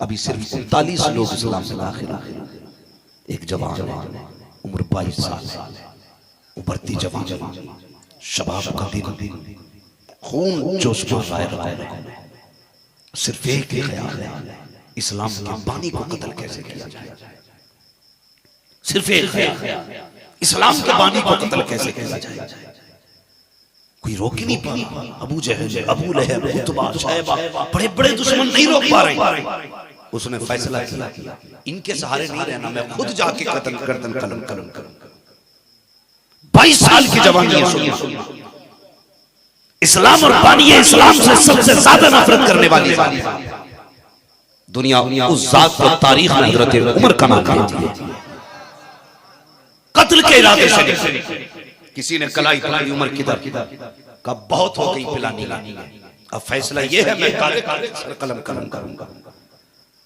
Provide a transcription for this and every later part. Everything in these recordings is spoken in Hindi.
अभी सिर्फ 39 लोग इस्लाम में दाखिल हुए। एक जवान है, उम्र 22 साल है, उभरती जवान, शबाब का दिन, खून जोश में रहा है। सिर्फ एक ही ख्याल है, इस्लाम के बानी को कत्ल कैसे किया जाए। सिर्फ एक ख्याल, इस्लाम के बानी को कत्ल कैसे किया जाए। कोई रोक ही नहीं पा। अबू जहल, अबू लहब, उतबा, शैबा, बड़े बड़े दुश्मन नहीं रोक पा रहे। उसने फैसला किया, इनके सहारे नहीं रहना, मैं खुद जाके कत्ल गर्दन कलम करूंगा। 22 साल की जवानी है। इस्लाम और बानी, इस्लाम से सबसे ज्यादा नफरत करने वाली दुनिया उस जात को तारीख में हजरत उमर का नाम देती है। कत्ल के इरादे से किसी ने कलाई पकड़ी, उमर किधर का बहुत हो गई पिलानी। अब फैसला ये है, मैं कलम कलम करूंगा।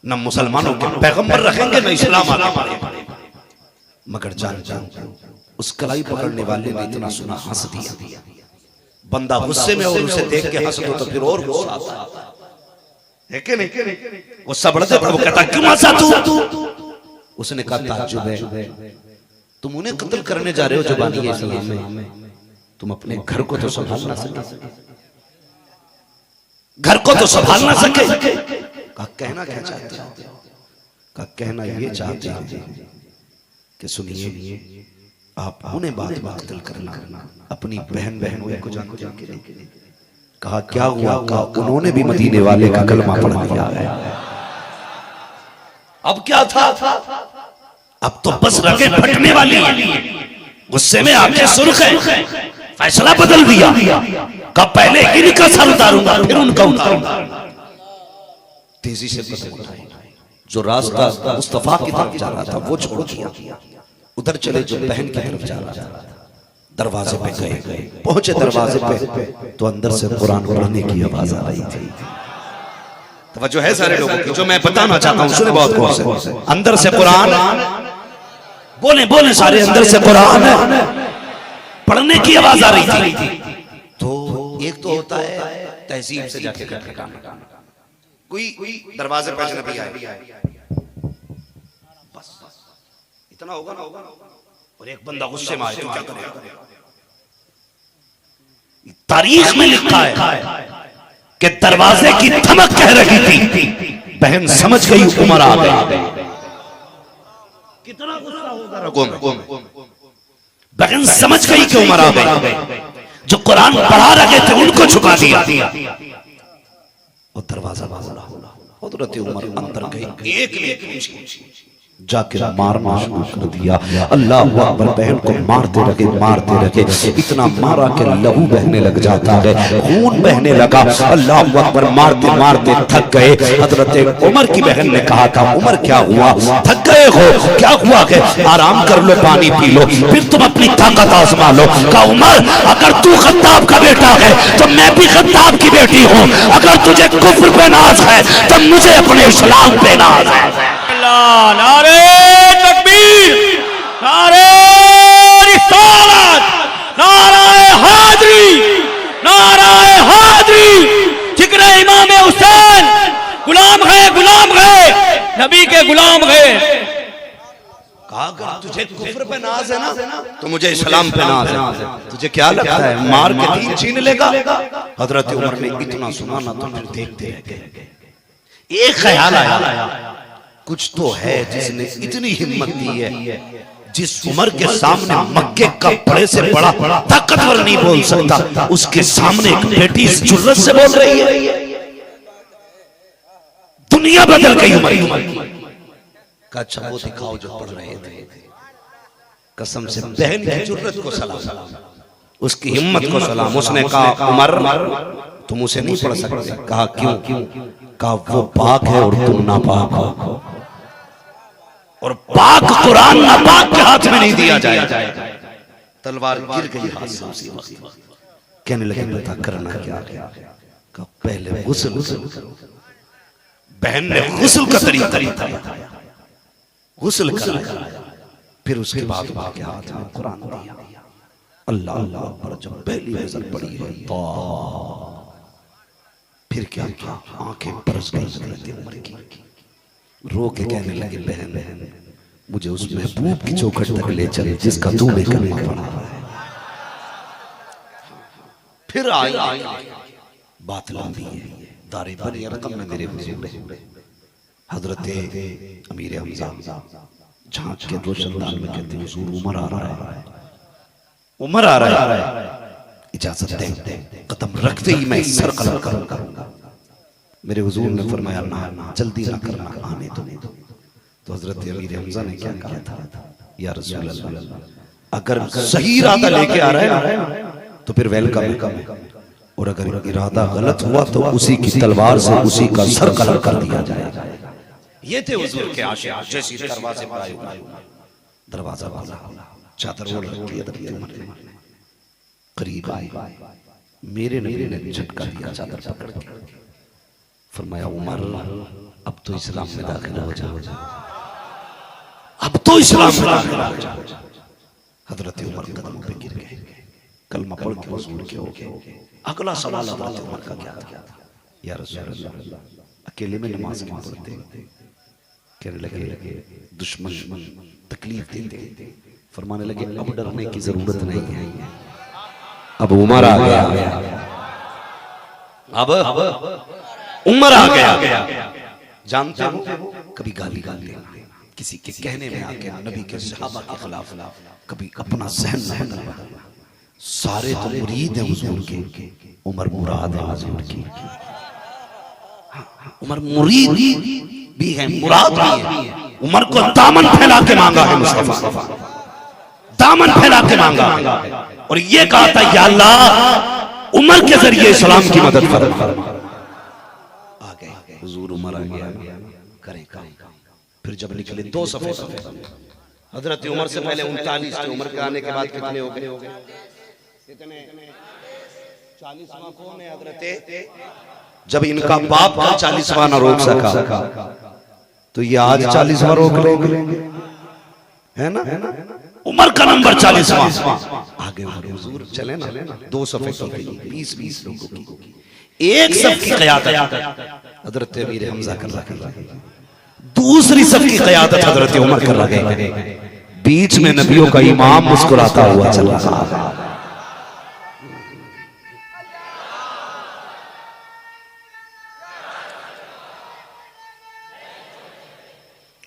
न मुसलमानों के पैगंबर रखेंगे, न इस्लाम आगे बढ़ेगा। मगर जान उस कलाई पकड़ने वाले ने इतना सुना, हंस दिया। बंदा गुस्से में और उसे देख के हंस दो तो फिर और गुस्सा आता है कि नहीं? गुस्सा बढ़ता है। वो कहता क्यों हंसा तू? उसने कहा ताज्जुब है, तुम उन्हें कत्ल करने जा रहे हो जो बानी है इस्लाम में, तुम अपने घर को तो संभाल ना सके, घर को तो संभाल ना सके। कहा कहना क्या चाहते हो? कहा कहना ये चाहते हैं कि सुनिए, आप उन्हें बात कत्ल करना, अपनी बहनों को जान के। कहा क्या हुआ? कहा उन्होंने भी मदीने वाले का कलमा पढ़ लिया है। अब क्या था? अब तो बस रगे फटने वाली है। गुस्से में आंखें सुर्ख है, फैसला बदल दिया। कब पहले इनका सर उतारूंगा, फिर उनका उतारूंगा। तेजी से कदम उठाए। जो रास्ता मुस्तफा की तरफ जा रहा था वो छोड़ दिया, उधर चले जो बहन की तरफ जा रहा था। दरवाजे पे गए, पहुंचे दरवाजे पे तो अंदर से कुरान पढ़ने की आवाज आ रही थी। तवज्जो है सारे लोगों की, जो मैं बताना चाहता हूं सुने बहुत गौर से। अंदर से कुरान, बोले सारे, अंदर से कुरान पढ़ने की आवाज आ रही थी। तो एक तो होता है तहजीब से जाके खटखटाना, कोई दरवाजे पे अजनबी आए, बस इतना होगा ना। और एक बंदा गुस्से में आए तो क्या करेगा? तारीख में लिखा है कि दरवाजे की धमक कह रही थी, बहन समझ गई उमर आ गई। कितना गुस्सा होगा रगों में। बहन समझ गई कि उमर आ गई। जो कुरान पढ़ा रहे थे उनको झुका दिया और दरवाजा खोला। हज़रत उमर अंदर गई, एक ने जाके मारना शुरू कर दिया। अल्लाह अकबर। बहन को मारते रहे, इतना मारा कि लहू बहने लग जाता है, खून बहने लगा। अल्लाह अकबर। मारते थक गए। हजरत उमर की बहन ने कहा था, उमर क्या हुआ? थक गए हो? क्या हुआ कि आराम कर लो, पानी पी लो, फिर तुम अपनी ताकत आजमा लो। कहा उमर, अगर तू खत्ताब का बेटा है तो मैं भी खत्ताब की बेटी हूँ। अगर तुझे कुफ्र पे नाज है तो मुझे अपने इस्लाम पे नाज है। नारे तकबीर, नारे रिसालत, नाराए हादरी, नाराए हादरी। जिक्र इमाम हुसैन, गुलाम है, नबी के गुलाम है। कहा अगर तुझे कुफ्र पे नाज है ना तो मुझे इस्लाम पे नाज है। तुझे क्या लगता है मार के दीन छीन लेगा? हजरत उमर ने इतना सुना ना तो फिर देखते रह गए। एक ख्याल आया, कुछ तो है जिसने इतनी हिम्मत दी है, जिस उमर के सामने मक्के का बड़े से बड़ा ताकतवर नहीं बोल सकता, उसके सामने एक बेटी इस जुर्रत से बोल रही है। दुनिया बदल गई उमर। अच्छा वो दिखाओ जो पढ़ रहे थे। कसम से बहन की जुर्रत को सलाम, उसकी हिम्मत को सलाम। उसने कहा उमर तुम उसे नहीं पढ़ सकते। कहा क्यों? कहा वो पाक है और तुम नापाक हो, और पाक कुरान नापाक के हाथ में नहीं दिया जाएगा। तलवार गिर गई हाथ से उसी वक्त। कहने लगे पता करना क्या? कहा पहले गुस्ल। बहन ने गुस्ल का तरीका बताया, गुस्ल कराया, फिर उसके बाद के हाथ में कुरान दिया। अल्लाह अल्लाह पर जब पहली नजर पड़ी है फिर क्या किया, आंखें बरस गई हजरत उमर की, रो के कहने लगे बहन मुझे उस महबूब की चौखट तक ले चले जिसका तूने कलमा पढ़ा है। फिर आई बात लंबी है, दारे बनी अरकम में मेरे हुजूर हजरत अमीर हमजा झांक के रोशनदान में कहते हुजूर उमर आ रहा है, उमर आ रहा है, इजाजत दे। कदम रखते ही मैं सर कलम करूंगा। मेरे हुजूर ने फरमाया ना जल्दी ना करना, आने दो। तो हजरत अमीर हमजा ने क्या कहा था, या रसूल अल्लाह अगर सही इरादा लेके आ रहा है तो फिर वेलकम है, और अगर इरादा गलत हुआ तो उसी की तलवार से उसी का सर कलम कर दिया जाएगा। ये थे हुजूर के आशिक। जैसी दरवाजे पर आए, दरवाजा वाला चादर ओढ़ रखी हजरत उमर ने, करीब आए, मेरे नबी ने झटका दिया चादर पकड़ के, फरमाया उमर अब तो इस्लाम में दाखिल हो जाओ, अब तो इस्लाम में दाखिल हो जाओ। हजरत उमर कदमों पे गिर गए, कलमा पढ़ के हुजूर के हो गए। अगला सवाल हजरत उमर का क्या था, या रसूल अल्लाह अकेले में नमाज क्यों पढ़ते? कहने लगे दुश्मन तकलीफ देते। फरमाने लगे अब डरने की जरूरत नहीं है, अब उमर आ गया, अब उमर आ गया। जानते हो कभी गाली किसी के कहने में आके नबी के सहाबा के खिलाफ, कभी अपना सहन न होना। सारे तो मुरीद हैं हुजूर के, उमर मुराद है हुजूर की। उमर मुरीद भी है, मुराद भी है। उमर को दामन फैला के मांगा है मुस्तफा, दामन फैला के मांगा और ये कहा था या अल्लाह उमर के जरिए इस्लाम की मदद फरमा। आ गए हुजूर, उमर आ गया, करें। फिर जब निकले 2 सफे हजरत उमर से पहले 39 थे, उमर के आने के बाद कितने हो गए? कितने? 40वां कौन है हजरत? जब इनका बाप का 40वां ना रोक सका तो ये आज 40वां रोक लेंगे, है ना? उमर का नंबर 40वां। आगे हुजूर चले ना, 2 सफे 20 लोगों की, एक सफ की क़यादत हजरत अमीर हमजा कर रहा है, दूसरी सफ की क़यादत हजरत उमर कर रहा है। बीच में नबियों का इमाम मुस्कुराता हुआ चल रहा है।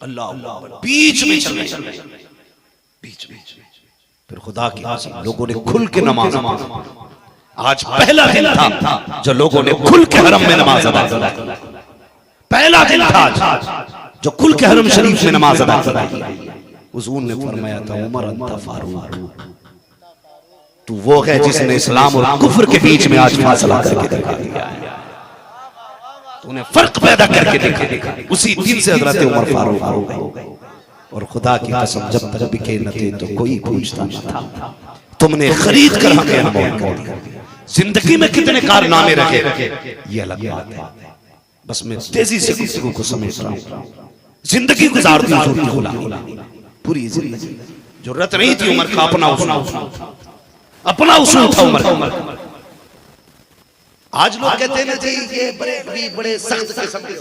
अल्लाह बीच में चल रहे, बीच में। फिर खुदा की कसम लोगों ने खुल के नमाज, आज पहला दिन था जो लोगों ने खुल के हरम में नमाज अदा की। पहला दिन था जो खुल के हरम शरीफ में नमाज अदा की। हुजूर ने फरमाया था उमर अंता फारूक, तू वो है जिसने इस्लाम और कुफ्र के बीच में आज फासला करके दिखा दिया है, तूने फर्क पैदा करके दिखा। उसी दिन से हजरत उमर फारूक हो गए। और खुदा की कसम जब तक बिके न थे तो कोई पूछता न था, तुमने खरीद कर हमें अनमोल कर दिया। जिंदगी में कितने कारनामे रखे ये अलग बात है, बस मैं तेजी से गुफ्तगू को समेट रहा हूँ। जिंदगी गुजार दी हुजूर की गुलामी, पूरी जिंदगी। जरूरत नहीं थी उमर का अपना उसूल था उमर का। आज लोग कहते हैं ना जी ये बड़े सख्त किस्म के,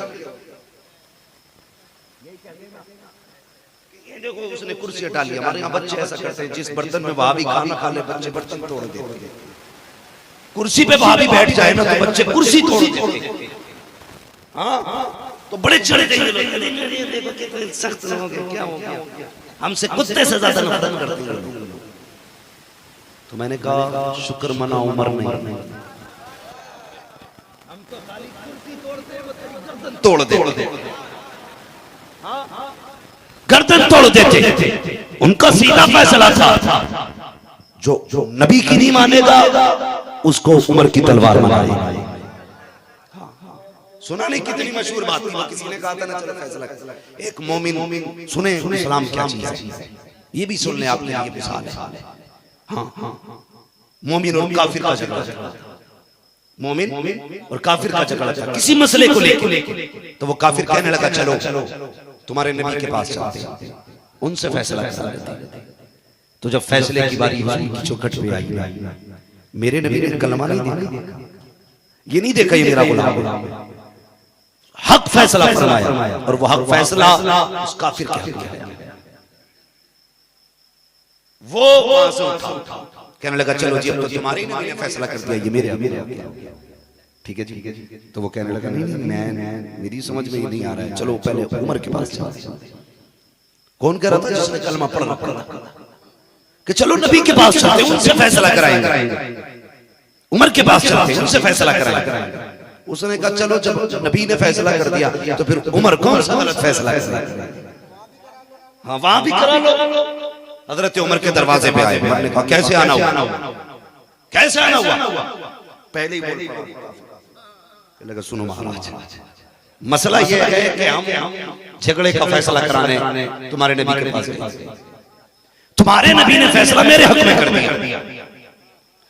देखो उसने कुर्सी हटा ली। हमारे यहाँ बच्चे ऐसा करते हैं, जिस बर्तन में भाभी खाना खा ले बच्चे बर्तन तोड़ देते हैं। कुर्सी पे भाभी बैठ जाए ना तो बच्चे कुर्सी तोड़ देते हैं। हाँ तो बड़े चढ़े देखो कितने सख्त लोग हैं, क्या हो गया, हमसे कुत्ते से ज्यादा नफरत करते हैं। तो मैंने कहा शुक्र मना उमर नहीं, हम तो खाली कुर्सी तोड़ देते, गर्दन तोड़ देते। उनका सीधा फैसला था जो नबी की नहीं मानेगा उसको उमर की तलवार मारेगा। सुना नहीं कितनी मशहूर बात थी, किसी ने कहा था ना चलो फैसला। एक मोमिन सुने इस्लाम क्या चीज है, ये भी सुन ले आपने, ये मिसाल है। हाँ मोमिन और काफिर का झगड़ा, मोमिन और काफिर का झगड़ा था किसी मसले को लेके। तो वो काफिर कहने लगा चलो तुम्हारे नबी के पास चलते हैं, उनसे फैसला करा देते हैं। तो जब फैसले की बारी की चौखट पे आई, मेरे नबी ने कलमा नहीं देखा, ये नहीं देखा ये मेरा गुलाम है, हक फैसला फरमाया और वो हक फैसला उस काफिर के हक में है। वो वहां से उठा, कहने लगा चलो जी अब तो तुम्हारे ही नबी ने फैसला कर दिया, ये मेरे ठीक है जी। तो वो कहने लगा नहीं मैं मेरी समझ में ही नहीं आ रहा है, चलो पहले उमर के पास चलते। कौन कह रहा था? जिसने कलमा पढ़ना कि चलो नबी के पास चलते हैं, उनसे फैसला कराएंगे, उमर के पास चलते हैं, उनसे फैसला कराएंगे। उसने कहा चलो जब नबी ने फैसला कर दिया तो फिर उमर कौन सा गलत फैसला करेगा? हाँ वहां भी करा लो। हजरत उमर के दरवाजे पे आए, उमर ने कहा कैसे आना हुआ, कैसे आना हुआ? पहले ही बोल लगा सुनो महाराज, मसला यह है कि हम झगड़े का फैसला कराने तुम्हारे नबी के पास गए, तुम्हारे नबी ने फैसला मेरे हक में कर दिया,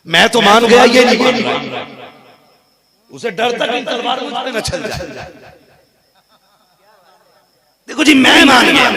मैं तो मान गया, ये नहीं मान रहा। उसे डर था कि तलवार मुझ पे न चल जाए। देखो जी मैं मान गया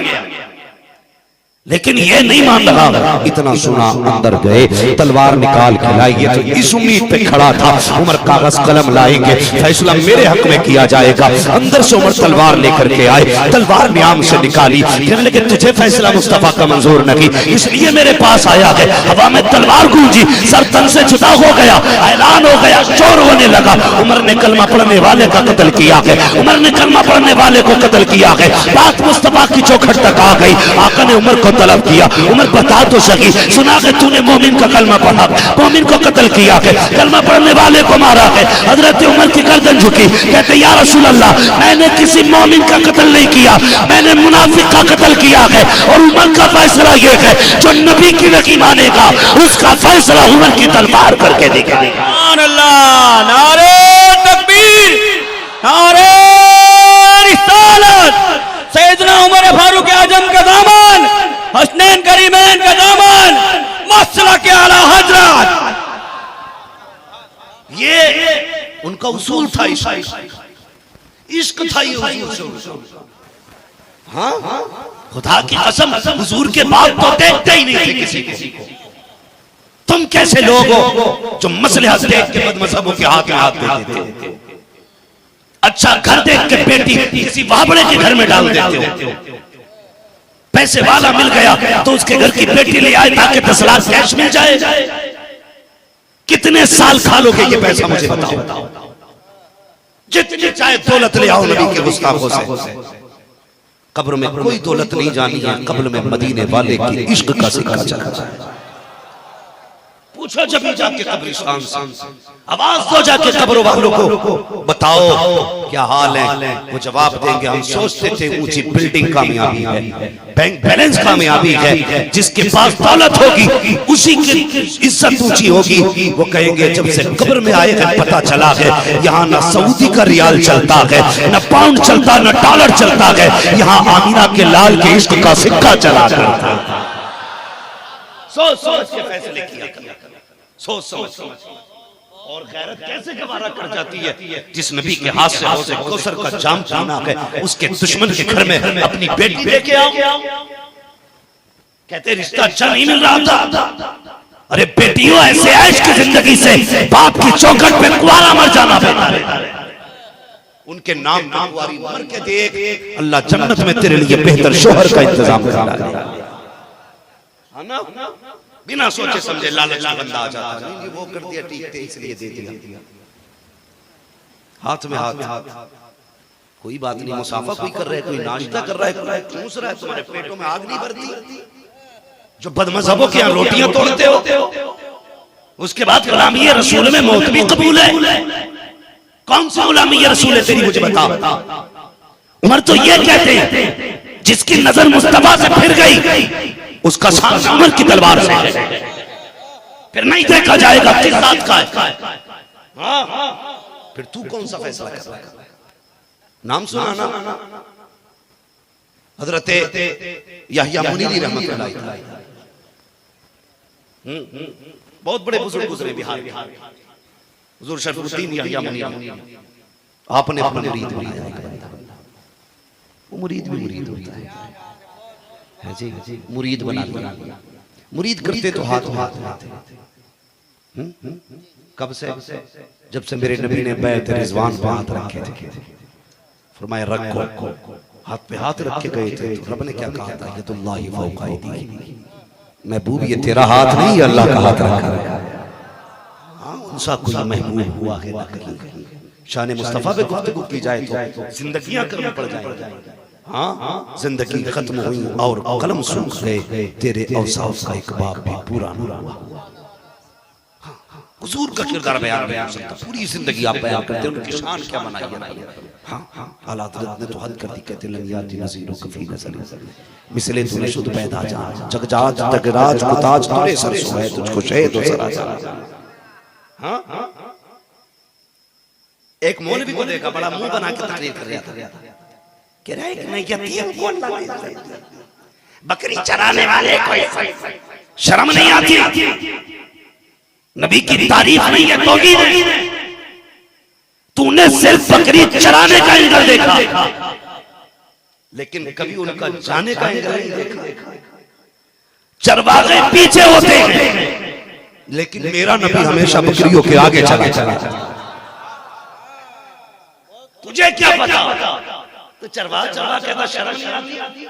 लेकिन ये नहीं मान रहा। इतना सुना अंदर गए, तलवार निकाल के लाएंगे तो इस उम्मीद पे खड़ा था उमर कागज कलम लाएंगे, फैसला मेरे हक में किया जाएगा। अंदर से उमर तलवार लेकर के आए, तलवार न्याम से निकाली, कहने लगे तुझे फैसला मुस्तफा का मंजूर नहीं, इसलिए मेरे पास आया है। हवा में तलवार गूंजी, सर तन से जुदा हो गया, ऐलान हो गया, शोर होने लगा। उमर ने कलमा पढ़ने वाले का कत्ल किया है, उमर ने कलमा पढ़ने वाले को कत्ल किया है। बात मुस्तफा की चौखट तक आ गई। आका ने उमर को तलब किया, उमर बता तो सकी, सुना कि तूने मोमिन का कलमा पढ़ा, मोमिन को कत्ल किया है, कलमा पढ़ने वाले को मारा है। हजरत उमर की गर्दन झुकी, कहते या रसूल अल्लाह मैंने किसी मोमिन का कत्ल नहीं किया, मैंने मुनाफिक का कत्ल किया है। और उमर का फैसला ये है जो नबी की नहीं मानेगा उसका फैसला उमर की तलवार करके दिखाएगा। अल्लाह, नारे तकबीर, नारे रिसालत, सैयदना उमर फारूक आजम का दामन, हसनैन करीमैन का दामन, मसला के आला हजरत, ये उनका उसूल था, इश्क था ये उसूल। हाँ खुदा की कसम हुजूर के बाप तो देखते ही नहीं थे किसी को। तुम कैसे लोग हो जो मसलहत देख के बदमज़हबों के हाथ में हाथ दे देते हो? अच्छा घर देख के बेटी किसी बाबड़े के घर में डाल देते हो। पैसे वाला मिल गया तो उसके घर की बेटी ले आए ताकि 10 लाख कैश मिल जाए। कितने साल खा लोगे ये पैसा मुझे बताओ? जितनी चाहे दौलत ले आओ नबी के गुस्ताखों से। कब्र में कोई दौलत नहीं जानी है, कब्र में मदीने वाले की इश्क का सिक्का चला जाए। पूछो जब जाके कब्रिस्तान से, आवाज दो जाके कब्र वालों को, बताओ क्या हाल है? वो जवाब देंगे हम सोचते थे ऊंची बिल्डिंग कामयाबी है, बैंक बैलेंस कामयाबी है, जिसके पास दौलत होगी उसी की इज्जत ऊंची होगी। वो कहेंगे जब से कब्र में आए हैं पता चला है यहाँ न सऊदी का रियाल चलता है, न पाउंड चलता, न डॉलर चलता है, यहाँ आमीना के लाल के इश्क का सिक्का चला करता था। सोच सोच के फैसले किया, सोच समझ। और गैरत कैसे गवारा कर जाती है जिस नबी के हाथ से हौज़े कौसर का जाम पीना है, उसके दुश्मन के घर में अपनी बेटी लेके आओ। कहते रिश्ता अच्छा नहीं मिल रहा था। अरे बेटियों ऐसे ऐश की जिंदगी से बाप की चौखट पे कुंवारा मर जाना बेहतर है। उनके नाम कुंवारी मर के देख, अल्लाह जन्नत में तेरे लिए बेहतर शोहर का इंतजाम कर डालेगा। बिना सोचे समझे लालच में बंदा आ जाता है, वो कर दिया ठीक थे इसलिए दे दिया, हाथ में हाथ। कोई बात नहीं, मुसाफा कोई कर रहा है, कोई नाश्ता कर रहा है, कोई ठूस रहा है, तुम्हारे पेटों में आग नहीं भरती। जो बदमज़हबों के यहाँ रोटियां तोड़ते हो, उसके बाद गुलामी रसूल में मौत भी कबूल है। कौन सा गुलामी रसूल है तेरी, मुझे बता। उमर तो ये कहते हैं जिसकी नजर मुस्तफा से फिर गई उसका सामना उमर की तलवार से फिर नहीं देखा जाएगा किस बात का है। फिर तू कौन सा फैसला कर रहा है? नाम सुना ना हजरत यहया मुनीरी रहमतुल्लाह अलैह, बहुत बड़े बुजुर्ग गुजरे बिहार के। हुजूर शरीफुद्दीन यहया मुनीरी आपने अपना मुरीद बनाया। वो मुरीद भी मुरीद होता है जी, मुरीद बना दिया। मुरीद करते तो हाथ हाथ में थे, कब से? जब से मेरे नबी ने बैत रिजवान पे हाथ रखे थे, फरमाया रखो, हाथ पे हाथ रख के गए थे तो रब ने क्या कहा था, यदुल्लाहि फौका अयदीहिम, महबूब ये तेरा हाथ नहीं, ये अल्लाह का हाथ रखा है। हाँ, उनसा कोई महबूब हुआ है ना कहीं। शान मुस्तफा पे गुफ्तगू की जाए तो जिंदगियां कम पड़ जाए। हाँ, जिंदगी खत्म हुई और कलम सूख गए, तेरे औसाफ का एक बाप भी पूरा ना हुआ। हुजूर का किरदार बयान करता, पूरी जिंदगी आप बयान करते हैं, उनकी शान क्या बनाई है। हाँ, आला हज़रत ने तो हद कर दी, कहते लमियाती नज़ीरो कफ़ी नज़री, मिसले तूने शुद्ध पैदा जान, जगजात जगराज को ताज तेरे सर सो है, तुझको शहीद हो सरा। हाँ, एक मौलवी को देखा, बड़ा मुंह बना के तकरीर कर रहा था, कह रहा है कि नहीं यतीम कौन लाने, बकरी चराने वाले कोई शर्म नहीं आती, नबी की तारीफ नहीं है, तौहीद है। तूने सिर्फ बकरी चराने का एंगल देखा, लेकिन कभी उनका जाने का एंगल नहीं देखा। चरवाहे पीछे होते हैं, लेकिन मेरा नबी हमेशा बकरियों के आगे चला। तुझे क्या पता, तो चरवा कहता शर्म नहीं आती,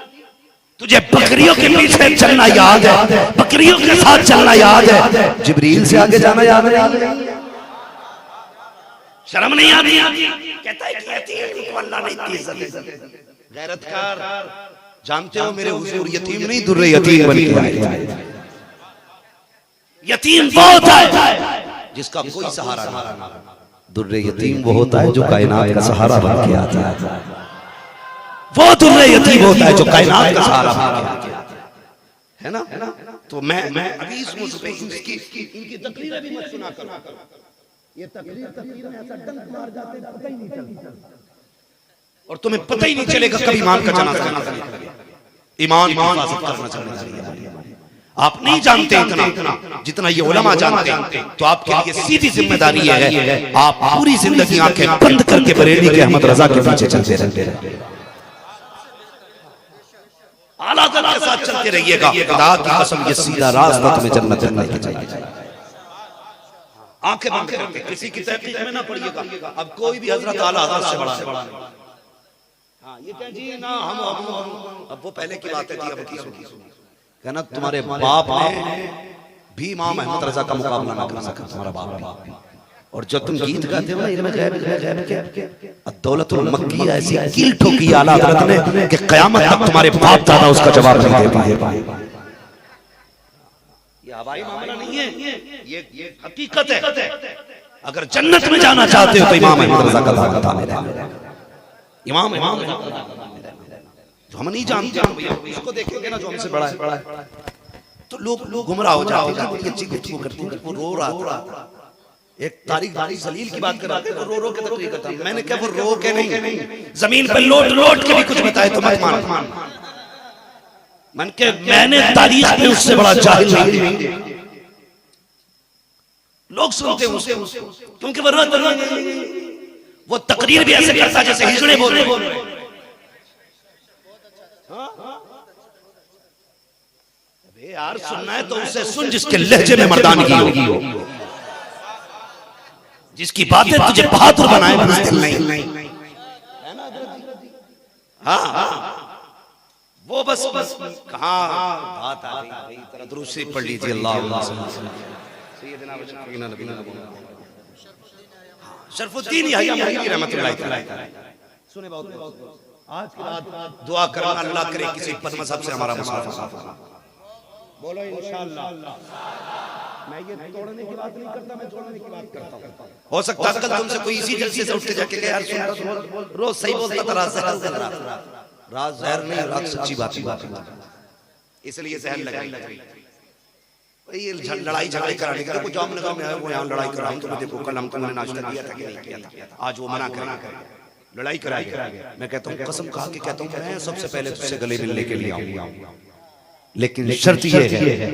तुझे बकरियों के पीछे चलना याद है, बकरियों के साथ चलना याद है, जिब्रील से आगे जाना याद है। शर्म नहीं आती, कहता है कि यतीम को अल्लाह ने इतनी इज्जत दी। गैरतकार, जानते हो मेरे हुजूर यतीम नहीं, दुर्रे यतीम बन के आए। यतीम वो होता है जिसका कोई सहारा नहीं, दुर्रे यतीम वो होता है जो कायनात का सहारा बन के आता है। वो दुर्रे यतीम होता है जो कायनात का सहारा बन के आता है ना। तो मैं अभी इस मौजू पे इनकी तकरीरें भी मत सुना करो, ये तकरीर में ऐसा डंक मार जाते हैं, पता ही नहीं चलता, और तुम्हें पता ही नहीं चलेगा कभी ईमान का जनाजा निकलेगा। ईमान की हिफाजत करना चाहिए। आप नहीं जानते इतना जितना ये उलमा जानते हैं, तो आपके लिए सीधी जिम्मेदारी है, आप पूरी जिंदगी आंखें बंद करके बरेली के अहमद रजा के पीछे चलते रहते आला के साथ चलते रहिएगा। खुदा की कसम, ये सीधा रास्ता तुम्हें जन्नत लेके जाएगा। आंखें बंद करके किसी की तहकीक में ना पड़िएगा। अब कोई भी हजरत आला हजरत से बड़ा है, हाँ ये कह जी ना हम अब वो पहले की बात है, अब की कहना तुम्हारे बाप ने भी इमाम अहमद रजा का मुकाबला ना कर सका, तुम्हारा बाप भी। और जब तुम गीत गाते हो ना, इनमें गैब दौलतुल मक्की ऐसी कील ठोकी आला हजरत ने कि क़यामत तक तुम्हारे बाप दादा उसका जवाब नहीं दे पाए। ये हवाई मामला नहीं है, ये हकीकत है। अगर जन्नत में जाना चाहते हो तो इमाम अहमद रजा का दामन थामे रहना। इमाम जो हम नहीं जानते, इसको देखेंगे ना जो हमसे बड़ा है, तो लोग गुमराह हो जाते हैं। बड़ी अच्छी गुफ्तगू करते हैं, वो रो रहा था, एक तारीख जलील की बात कर रहा था, वो रो के तकरीर करता। मैंने कहा वो रो के नहीं, जमीन पर लोट के भी कुछ बताए तो मत मान। मैंने तारीख में उससे बड़ा जाहिल नहीं। लोग सुनते हैं उससे, क्योंकि वो तकरीर भी ऐसे करता जैसे हिजड़े बोल रहे। अबे यार, सुनना है तो उससे सुन जिसके लहजे में मर्दानगी हो, जिसकी बातें तुझे बहादुर बनाए, बुज़दिल नहीं। हाँ, वो बस कहाँ बात आ गई, तरह दुरूद शरीफ पढ़ लीजिए। अल्लाह शरफुद्दीन यहया महली रहमतुल्लाह अलैह। सुने बहुत, आज के बाद दुआ करना, अल्लाह करे किसी मजहब से हमारा मुसाफा। बोलो इंशाअल्लाह। मैं ये तोड़ने की बात नहीं करता, मैं जोड़ने की बात करता हूं। हो सकता है कल तुमसे कोई इसी जलसे से उठ के जाके यार सुन, रोज सही बोलता था, राज जहर नहीं, राज सच्ची बात, इसलिए जहर लगाई। ये लड़ाई झगड़े कराने के, देखो जामनगर में है वो, यहाँ लड़ाई कराई तो देखो कल हमको नाश्ता दिया था कि नहीं किया था, आज वो मना कर लड़ाई कराएगा। मैं कहता हूँ, कसम खा के कहता हूँ, मैं सबसे पहले तुझसे गले मिलने के लिए आऊंगा, लेकिन शर्त ये है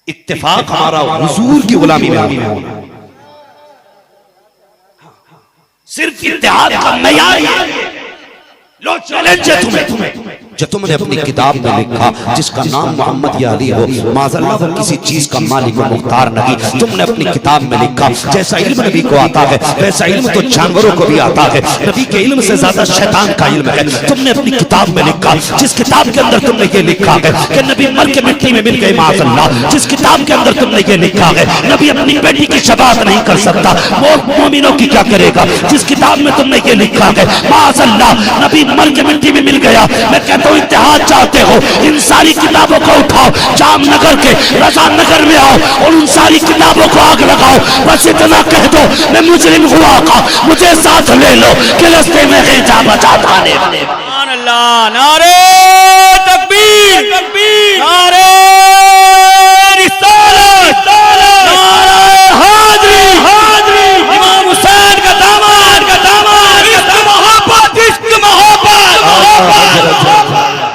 इत्तेफाक हमारा हुजूर की गुलामी में होना। सिर्फ इत्तेहाद का मयार लो चैलेंज है तुम्हें। जो तुमने अपनी किताब में लिखा, जिसका नाम मोहम्मद या अली हो, माज़अल्लाह वो किसी चीज का मालिक व मुख्तार नहीं। तुमने अपनी किताब में लिखा जैसा इल्म नबी को आता है वैसा इल्म तो जानवरों को भी आता है। नबी के इल्म से ज्यादा शैतान का इल्म है। तुमने अपनी किताब में लिखा, जिस किताब के अंदर तुमने ये लिखा है कि नबी मर के मिट्टी में मिल गए माज़अल्लाह, जिस किताब के अंदर तुमने ये लिखा है नबी अपनी बेटी की शफाअत नहीं कर सकता, वो मोमिनों की क्या करेगा। जिस किताब में तुमने ये लिखा है माज़अल्लाह नबी मर के मिट्टी में मिल गया। मैं कहता हूँ इत्तेहाद चाहते हो, इन सारी किताबों को उठाओ, जामनगर के रजा नगर में आओ और उन सारी किताबों को आग लगाओ। बस इतना कह दो मैं मुजरिम हुआ का, मुझे साथ ले लो कि रास्ते में है जा बचा थाने। सुभान अल्लाह, नारे तकबीर, नारे रिसालत, नारे हाज़री, इमाम हुसैन का दामन, इश्क मोहब्बत, इश्क मोहब्बत,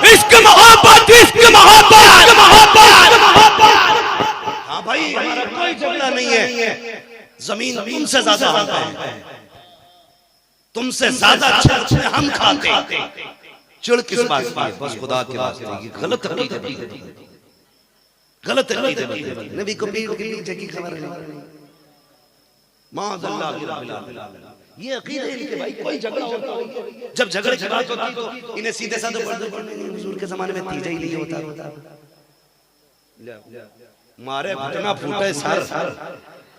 इश्क मोहब्बत, इश्क मोहब्बत, मोहब्बत। हाँ भाई, हमारा कोई झगड़ा नहीं है। जमीन तुमसे ज्यादा है, तुमसे ज्यादा अच्छे हम खाते। चिड़ किस बात की है? बस खुदा के वास्ते ये गलत अकीदत है, गलत अकीदत है। नबी को पीठ के पीछे की खबर नहीं। माज़अल्लाह ये अकीदे इनके भाई, कोई झगड़ा होता हो, जब झगड़े की बात होती तो इन्हें सीधे साधे हुजूर के जमाने में तीजा ही नहीं होता। मारे घुटना फूटे सर,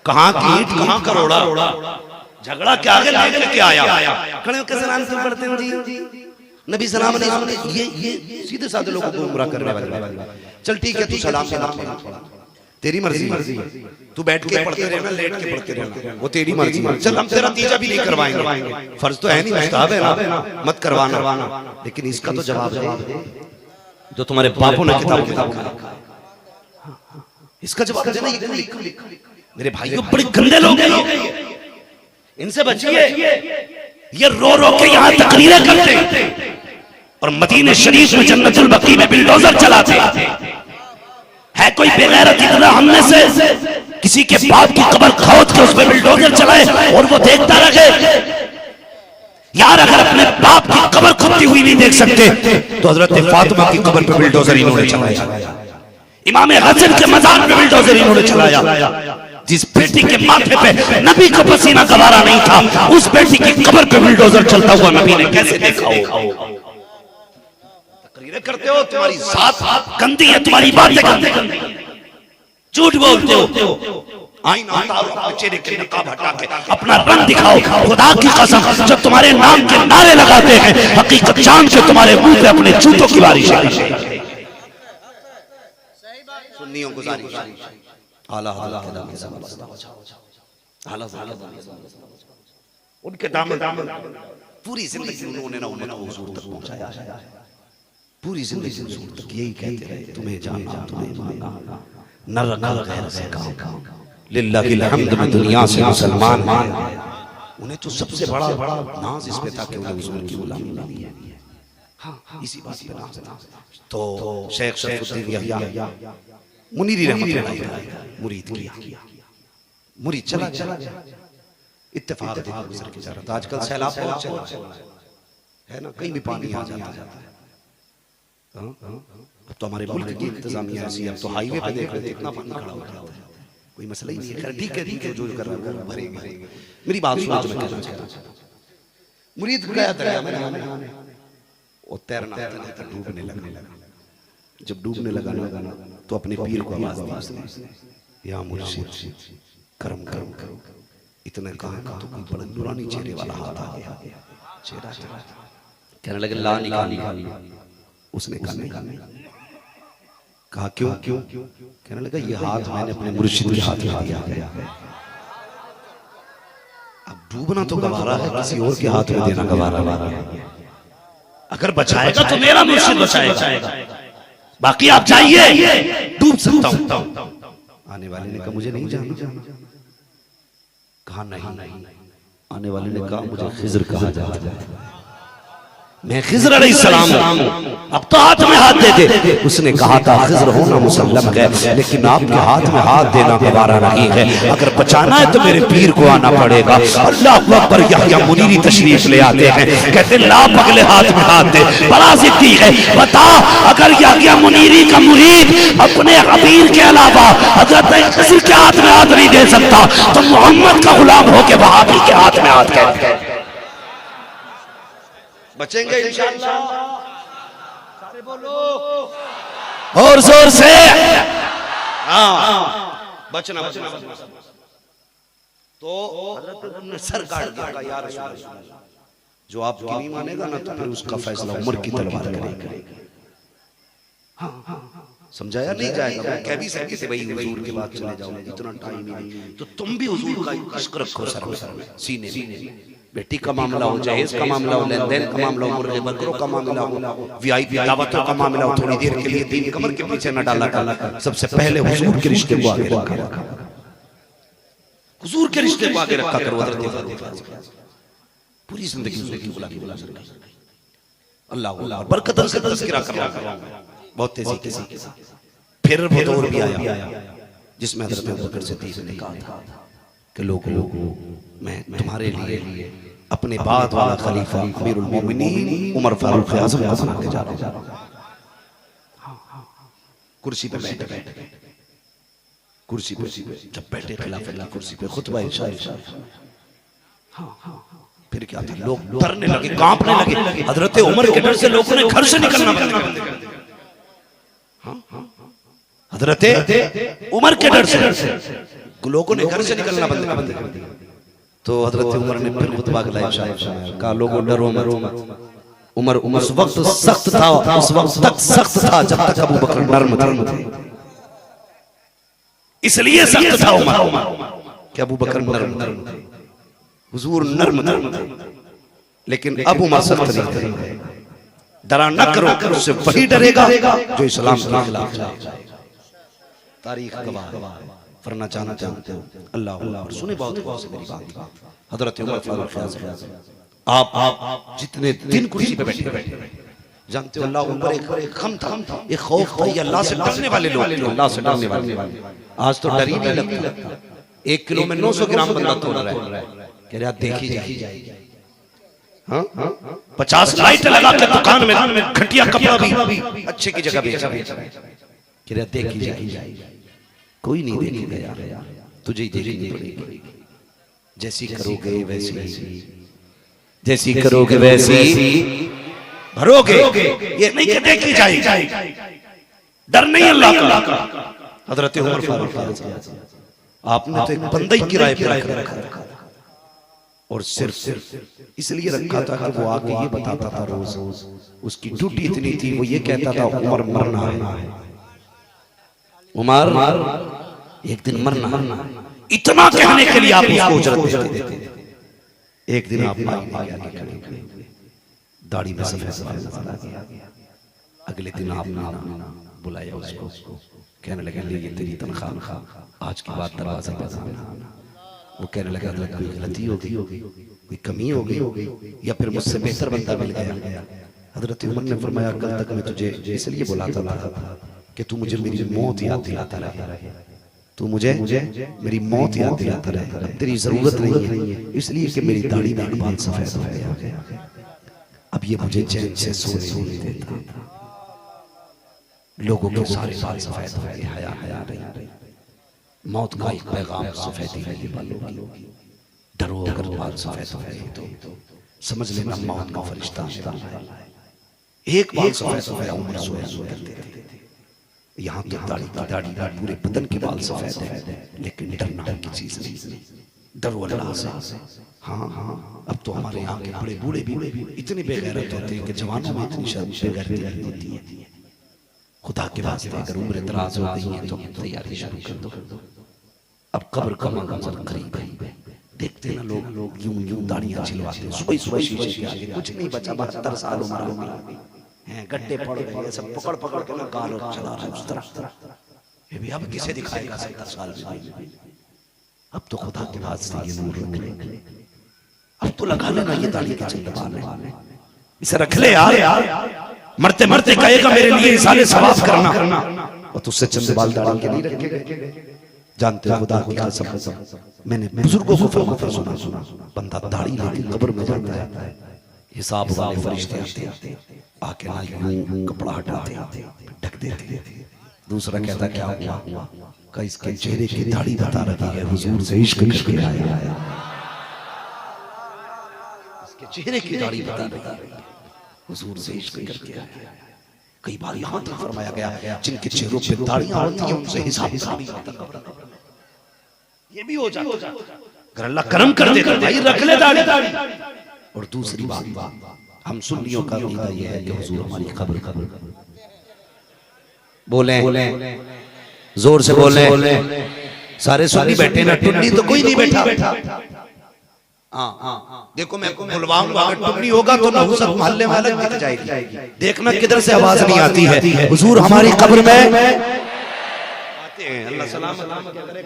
कहां की ईंट कहां करोड़ा, झगड़ा क्या आगे लेके आया। खड़े होकर सलाम क्यों पढ़ते हो जी? नबी सलाम नहीं सुने, ये सीधे साधे लोगों को गुमराह करने वाले। चल ठीक है, तू सलाम के नाम तेरी मर्जी है, तू बैठ के पढ़ते रहना, लेट के पढ़ते रहना, वो तेरी मर्जी है। चल हम तेरा तीजा भी नहीं करवाएंगे, फर्ज तो है नहीं, मुस्ताहब है ना, मत करवाना। लेकिन इसका तो जवाब दे जो तुम्हारे बापों ने किताब, इसका जवाब देना। मेरे भाइयों बड़े गंदे लोग हैं, इनसे बचिए। ये रो रो के यहाँ तकरीरें करते और मदीने शरीफ में जन्नतुल बकी में बिल्डोजर चलाते है। कोई बेगैरत इतना हमने से किसी के बाप की कब्र खोद के उस पर बिल्डोजर चलाए और वो देखता रहे। यार अगर अपने बाप की कब्र खुदती हुई नहीं देख सकते तो हजरत फातिमा की कब्र पे बिल्डोजर इन्होंने चलाया, इमाम हसन के मज़ार पे बिल्डोजर इन्होंने चलाया। जिस बेटी के माथे पे नबी को पसीना गवारा नहीं था, उस बेटी की कब्र पे बिल्डोजर चलता हुआ नबी ने कैसे देखा हो? तकरीरें करते हो, तुम्हारी जात गंदी है, तुम्हारी बातें गंदी, झूठ बोलते हो। आईना उतारो, अपने चेहरे के नकाब हटा के अपना रंग दिखाओ। खुदा की कसम जब तुम्हारे नाम के नारे लगाते हैं, हकीकत जान के तुम्हारे मुंह पे अपने जूतों की बारिश है। सुन्नियों को आला उनके दामन पूरी जिंदगी उन्होंने ना उम्मत को हुजूर तक पहुंचाया, पूरी जिंदगी हुजूर तक यही कहते रहे, तुम्हें जाना तुम्हें माना, न रखा गैर से काम। लिल्लाहिल हम्द में दुनिया से मुसलमान उन्हें तो सबसे बड़ा नाज इस पे था कि उन्हें हुजूर की गुलामी मिली है। हाँ, इसी बात पे नाज। तो शेख शरफुद्दीन यहिया मुनीरी रहमतुल्लाह मुरीद किया, मुरीद चला गया। इत्तेफाक देखो गुजर के जा रहा था। आजकल सैलाब बहुत चल रहा है ना, कहीं भी पानी आ जाता है। अब तो हमारे मुल्क की इंतजामिया ऐसी है, अब तो हाईवे पे देख रहे थे इतना पानी खड़ा हो जाता है, कोई मसला ही नहीं है। ठीक है जो कर रहा है वो भरेंगे। मेरी बात सुनो जो मैं कहना चाहता हूं। मुरीद गया दरिया में नहाने, वो तैरना था, डूबने लगा। जब डूबने लगा तो अपने पीर को आवाज दी, या मुर्शिद करम करो। इतने कहा तो कोई बड़ा नूरानी चेहरे वाला हाथ आ गया, चेहरा कहने लगे ला निकाल। उसने कहा क्यों? कहने लगा ये हाथ मैंने अपने मुर्शिद के हाथ में दिया है। अब डूबना तो गवारा है, किसी और के हाथ में देना गवारा है। अगर बचाएगा तो मेरा मुर्शिद बचाएगा, बाकी आप जाइए, डूब सकता हूं। आने वाले ने कहा मुझे नहीं जाना। कहा नहीं। आने वाले ने कहा मुझे खिज़र कहा जाता है। मैं खिज़र अलैहिस्सलाम हूं, अब तो हाथ में हाथ दे दे। उसने कहा था खिज़र होना मुसल्लम है, लेकिन आपके हाथ में हाथ देना गवारा नहीं है, अगर बचाना है तो मेरे पीर को आना पड़ेगा। अल्लाह अकबर। यहया मुनीरी तशरीफ ले आते हैं, कहते ला पगले हाथ में हाथ दे, बड़ा जिद्दी है। बता अगर यहया मुनीरी का मुरीद अपने अमीर के अलावा हजरत खिज़र के हाथ में हाथ नहीं दे सकता तो मोहम्मद का गुलाम होके वहाबी के हाथ में हाथ कैसे बचेंगे इंशाअल्लाह। सारे बोलो और जोर से। हाँ बचना बचना। तो हजरत ने सर काट दिया या रसूल अल्लाह, जो आपकी नहीं मानेगा ना तो फिर उसका फैसला उमर की तलवार करेगा। समझाया नहीं जाएगा। मैं कह भी सकते थे भाई हुजूर के बाद चले जाओ, इतना टाइम ही नहीं, तो तुम भी हुजूर का इश्क रखो सर में सीने में। बेटी का मामला हो, जहेज का मामला हो, लेन देन का मामला हो, मुर्गे बकरों का मामला हो, वीआईपी दावतों का मामला हो, थोड़ी देर के लिए दीन कमर के पीछे न डाला कर, सबसे पहले हुजूर के रिश्ते को आगे रखा। हुजूर के रिश्ते को आगे रखा करो। पूरी जिंदगी हुजूर की गुलामी बुला सकते। अल्लाह बरकत से तज़किरा कर रहा हूं बहुत तेजी के साथ। फिर वो दौर भी आया जिसमें हज़रत अबू बकर सिद्दीक़ ने कहा था कि लोगों मैं तुम्हारे लिए अपने बाद वाला खलीफा अमीरुल मोमिनीन उमर फारूक आज़म को बना के जा रहा हूं। कुर्सी पे बैठे कुर्सी पे जब बैठे खिलाफत की कुर्सी पे खुतबा इरशाद। फिर क्या था, लोग डरने लगे, कांपने लगे। हज़रत उमर के डर से लोगों ने घर से निकलना बंद कर दिया। हज़रत उमर के डर से लोगों ने घर से निकलना बंद कर दिया। तो हज़रत उमर ने फिर खुतबा कहा लोगों डरो मत। उमर उस वक्त सख्त था, उस वक्त तक सख्त था जब तक अबू बकर नर्म थे, इसलिए सख्त था उमर कि अबू बकर नर्म थे, हुजूर नर्म थे। लेकिन अब उमर सख्त नहीं थे। डरा न करो, उससे वही डरेगा जो इस्लाम के खिलाफ जाए। तारीख गवाह वरना जाना जानते हो। अल्लाह सुने बहुत गौर से मेरी बात। हज़रत उमर फारूक आज़म आप जितने दिन कुर्सी पे बैठे जानते हो, अल्लाह ऊपर एक खम था, एक खौफ था, ये अल्लाह से डरने वाले लोग, अल्लाह से डरने वाले। आज तो डर ही नहीं लगता। 1 किलो में 900 ग्राम बंदा तोड़ रहा है, कह रहा देखी जाएगी। हाँ 50 लाइट लगा के दुकान में घटिया कपड़ा भी अच्छे की जगह बेचा, कह रहा देखी जाएगी। कोई नहीं देखेगा यार, तुझे ही देखनी पड़ेगी। जैसी करोगे वैसी, जैसी करोगे वैसी भरोगे। ये नहीं कि देखी जाएगी। डर नहीं अल्लाह का। हज़रत उमर फारूक आपने तो एक बंदा ही किराए पे रखा और सिर्फ इसलिए रखा था कि वो आके ये बताता था रोज, उसकी ड्यूटी इतनी थी, वो ये कहता था उमर मरना है, उमर एक दिन मरना। इतना कहने के लिए आप उसको उजरत देते थे। एक दिन आप दाढ़ी में सफेद नजर आ गया। अगले दिन आपने बुलाया उसको, कहने लगे ये तेरी तनख्वाह, आज के बाद दरवाजा बजाना। वो कहने लगा कोई गलती हो गई, कोई कमी हो गई, या फिर मुझसे बेहतर बंदा मिल गया। हज़रत उमर ने फरमाया कल तक मैं तुझे इसलिए बुलाता था कि तू मुझे मेरी मौत याद दिलाता रहे, तू मुझे मेरी मौत याद दिलाता रहे। अब तेरी जरूरत नहीं है, इसलिए कि मेरी दाढ़ी में बाल सफेद हो गया। अब ये मुझे चैन से सोने नहीं देता। लोगों के सारे बाल सफेद हो गए, हया नहीं। मौत का एक पैगाम सफेदी है बालों की। डरो अगर बाल सफेद हो गए तो समझ लेना मौत का फरिश्ता है। एक बाल सफेद हो गया, उम्र सोया करते थे। यहाँ तो दाढ़ी पूरे बदन के बाल सफेद है, लेकिन डरना की चीज नहीं। डरो अल्लाह से। हाँ अब तो हमारे यहाँ के बड़े बूढ़े भी इतने बेगैरत होते हैं कि जवानों में इतनी बेगैरती होती है। खुदा के वास्ते अगर उम्र दराज हो गई है तो तैयारी शुरू कर दो। अब कब्र का मंजर करीब है। देखते ना लोग यूं दाढ़ियां छिलवाते हैं सुबह शीशे के आगे, कुछ नहीं बचा, 72 साल उम्र हैं, गड्ढे पड़ गए, सब पकड़ के ना गाल चला रहा है उस तरह। ये भी अब किसे दिखाएगा 70 साल में। अब तो खुदा के वास्ते ये नूर रख ले, अब तो लगा लेना ये दाढ़ी के चंद बाल है। इसे रख ले यार, मरते मरते कहेगा मेरे लिए इसाले सवाब करना, और तुझसे चंद बाल दाढ़ी के नहीं रखेगा। जानते हो खुदा की कसम, मैंने बुजुर्गों को फरमाते सुना, बंदा दाढ़ी लेके कब्र में जाता है, हिसाब वाले फरिश्ते आते आके ना यूं कपड़ा हटाते ढक देते। दूसरा कहता क्या हुआ, का इसके चेहरे की दाढ़ी बता रही है हुजूर से इश्क करके आया है, इसके चेहरे की दाढ़ी बता रही है हुजूर से इश्क करके आया है। कई बार यहाँ तक फरमाया गया जिनके चेहरों पे दाढ़ियां होती हैं उनसे हिसाब नहीं होता, ये भी हो जाता अगर अल्लाह करम कर दे भाई रख ले दाढ़ी। और दूसरी बात हम सुन्नियों का अकीदा ये है कि हुजूर हमारी कब्र, बोले जोर से बोले, सारे सुन्नी बैठे ना, टुन्नी तो कोई नहीं बैठा। हाँ देखो मैं बुलवाऊंगा, अगर टुन्नी होगा तो नहुसत मोहल्ले में अलग दिख जाएगी, देखना किधर से आवाज नहीं आती है। हुजूर हमारी कब्र में अल्लाह सलामत करे,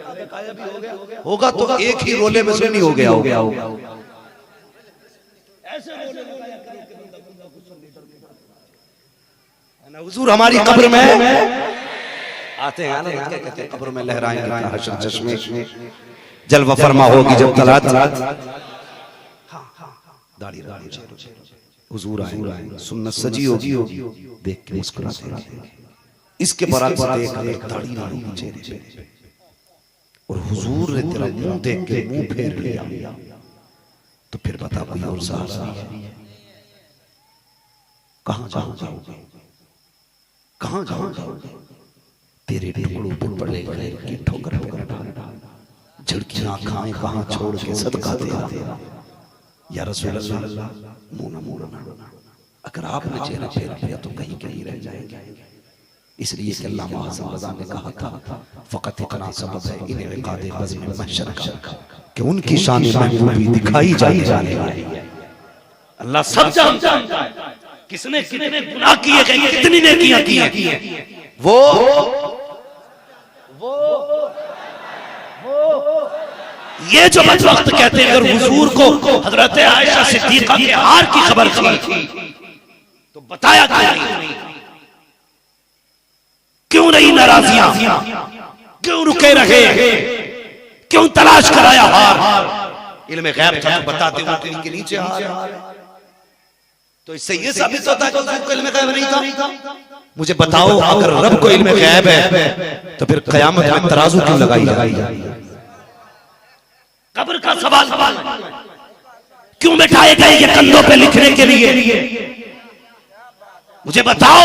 होगा तो एक ही रोले में सुन्नी हो गया। हुजूर हमारी कब्र में आते हैं ना, कहते हैं कब्र में लहराएंगे हशर चश्मे, जलवा फरमा होगी जब तलात, दाढ़ी हुजूर आए, सुन्नत सजी होगी, देख के मुस्कुराते हैं। इसके बराबर देख अगर दाढ़ी ना होगी चेहरे पे और हुजूर ने तेरा मुंह देख के मुंह फेर लिया, तो फिर बता कोई और साहब कहां जाओगे, कहां जाओगे, तेरे टुकड़ों पर पड़े की ठोकर झड़कियां खाएं कहां छोड़ के सदका तेरा, या रसूल अल्लाह मुंह ना, अगर आपने चेहरा फेर लिया तो कहीं कहीं रह जाएंगे। इसलिए कि अल्लाह मुअज़्ज़म रज़ा ने कहा था फ़क़त इतना सबब है इन इक़ादे बज़्म महशर का कि उनकी शान महबूबी दिखाई जाने वाली है। अल्लाह सब जानता है किसने कितने गुनाह किए गए, कितनी नेकियां की हैं। वो ये जो बदबख्त कहते हैं अगर हुजूर को हजरत आयशा सिद्दीक़ा के हार की खबर थी तो बताया क्यों नहीं नाराजियां, क्यों रुके रहे, क्यों तलाश कराया हार। इल्म गैब था तो बताते हुए इनके नीचे हार, तो इससे ये साबित होता है कि हुजूर को इल्म गैब नहीं था। मुझे बताओ अगर रब को इल्म गैब है तो फिर क़यामत में तराजू क्यों लगाई जाएगी, कब्र का सवाल क्यों बैठाए गए ये कंधों पे लिखने के लिए। मुझे बताओ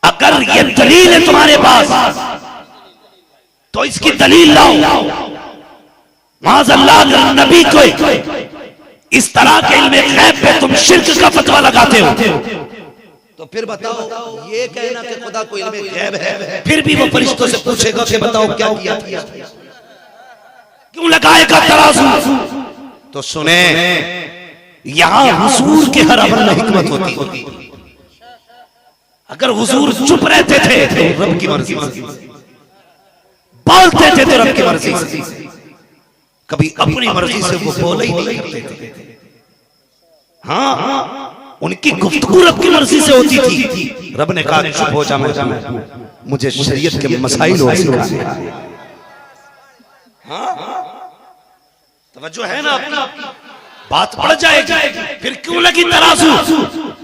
अगर ये दलील है तुम्हारे पास तो इसकी दलील लाओ। माज़अल्लाह नबी को इस तरह के इल्म गैब पे तुम शिर्क का फतवा लगाते हो, तो फिर बताओ ये कहना कि खुदा को इल्म गैब है, फिर भी वो फरिश्तों से पूछेगा कि बताओ क्या किया, क्यों लगाएगा तराजू। तो सुने यहां हुजूर के हर अमल में हिकमत होती। अगर हुजूर चुप रहते थे तो रब की मर्जी, बोलते थे तो रब की मर्जी, कभी अपनी मर्जी से वो बोले ही नहीं करते थे। हाँ उनकी गुफ्तगू रब की मर्जी से होती थी। रब ने कहा चुप हो जा, मुझे शरीयत के मसाइल हो सिखाने। हाँ तवज्जो है ना अपनी, बात बढ़ जाएगी, फिर क्यों लगी तराजू।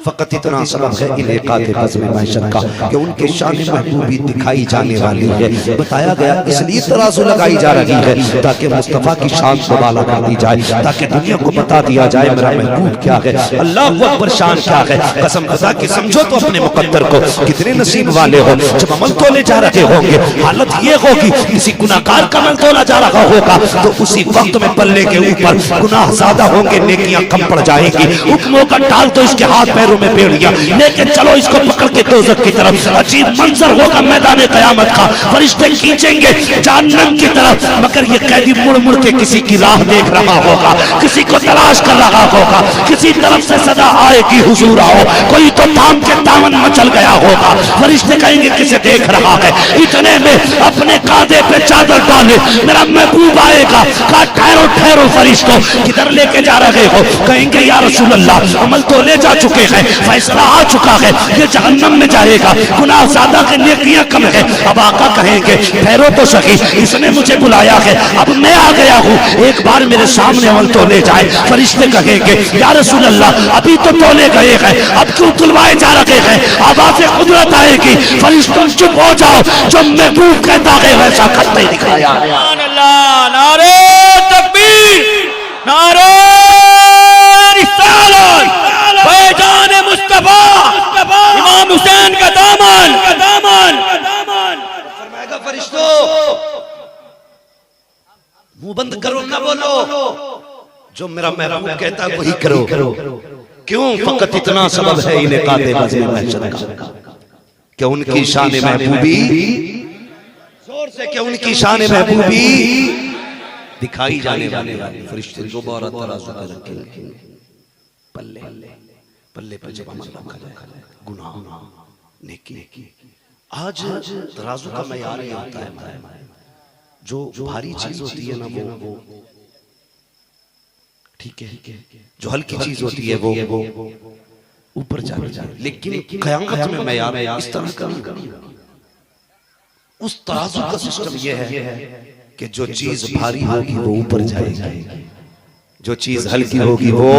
फकत इतना सबब है इन इक़ादे बज़्म महशर का कि उनके शान महबूबी दिखाई जाने वाली है। बताया गया इसलिए तराजू लगाई जा रही है ताकि मुस्तफ़ा की शान को बाला कर दी जाए, ताकि दुनिया को बता दिया जाए मेरा महबूब क्या है, अल्लाह अकबर शान क्या है। कसम खुदा की समझो तो अपने मुक़द्दर को, कितने नसीब वाले हो जब अमल तोले जा रहे होंगे, हालत ये होगी किसी गुनाहगार का अमल तोला जा रहा होगा तो उसी वक्त में पल्ले के ऊपर गुनाह ज्यादा होंगे, नेकियां कम पड़ जाएंगी। हुक्मों का टाल तो इसके हाथ पैर पैरों में बेड़ियां, लेकिन चलो इसको पकड़ के दोज़ख की तरफ। अजीब मंजर होगा मैदान क़यामत का, फरिश्ते खींचेंगे जहन्नम की तरफ, मगर ये कैदी मुड़ मुड़ के किसी की राह देख रहा होगा, किसी को तलाश कर रहा होगा, किसी तरफ से सदा आएगी हुजूर आओ, कोई तो थाम के दामन मचल गया होगा। फरिश्ते कहेंगे किसे देख रहा है, इतने में अपने कांधे पे चादर डाले मेरा महबूब आएगा। कहा ठहरो ठहरो फरिश्तों, किधर लेके जा रहे हो? कहेंगे या रसूल अल्लाह अमल तो ले जा चुके हैं, फैसला आ चुका है, ये जहन्नम में जाएगा, गुनाह ज़्यादा के नेकियां कम है। अब आका कहेंगे ठहरो तो सही, इसने मुझे बुलाया है, अब मैं आ गया हूँ, एक बार मेरे सामने अमल तो ले जाए। फरिश्ते कहेंगे या रसूल अल्लाह अभी तो तोले गए हैं, अब क्यों तुलवाए जा रहे हैं? आवाज़ कुदरत आएगी, फरिश्तों चुप हो जाओ, जो महबूब कहता है वैसा करते दिखाया। नारे तकबीर, नारे रिसालत, फैजान मुस्तफा, इमाम हुसैन का दामन, फरमाएगा फरिश्तों मुंह बंद करो, ना बोलो, जो मेरा महबूब कहता है वही करो। क्यों? फकत इतना सबब है इन्हें काते बज़्म महशर का, क्या उनकी शान महबूबी, जोर से क्या उनकी शान महबूबी दिखाई जाने वाले फरिश्ते दोबारा तराजू पे रखेंगे, पल्ले पल्ले पे जब अमल रखा जाए, गुनाह नेकी। आज तराजू का मयार ये होता है, जो भारी चीज होती है ना वो ठीक है, जो हल्की चीज होती है वो ऊपर जाती है, लेकिन क़यामत में मयार इस तरह का उस तराजू का सिस्टम ये है कि जो चीज भारी होगी वो ऊपर जाएगी, जो चीज हल्की होगी वो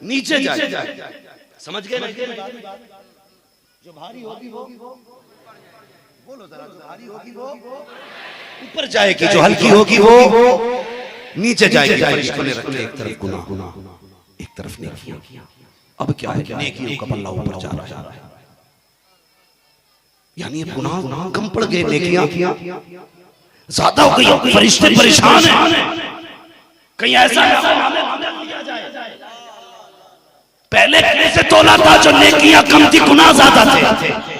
नीचे जाएगी। समझ गए ना? जो भारी होगी वो बोलो जरा, जो भारी होगी वो ऊपर जाएगी, जो हल्की होगी वो नीचे जाएगी। फरिश्तों ने रखे एक तरफ गुनाह, एक तरफ नेकियां। अब क्या है? नेकियों का पल्ला ऊपर जा रहा है, यानी गुनाह कम पड़ गए, नेकियां ज्यादा हो गई। फरिश्ते परेशान हैं, कहीं ऐसा पहले कैसे तोला था जो नेकियां कम थी, गुनाह ज्यादा थे।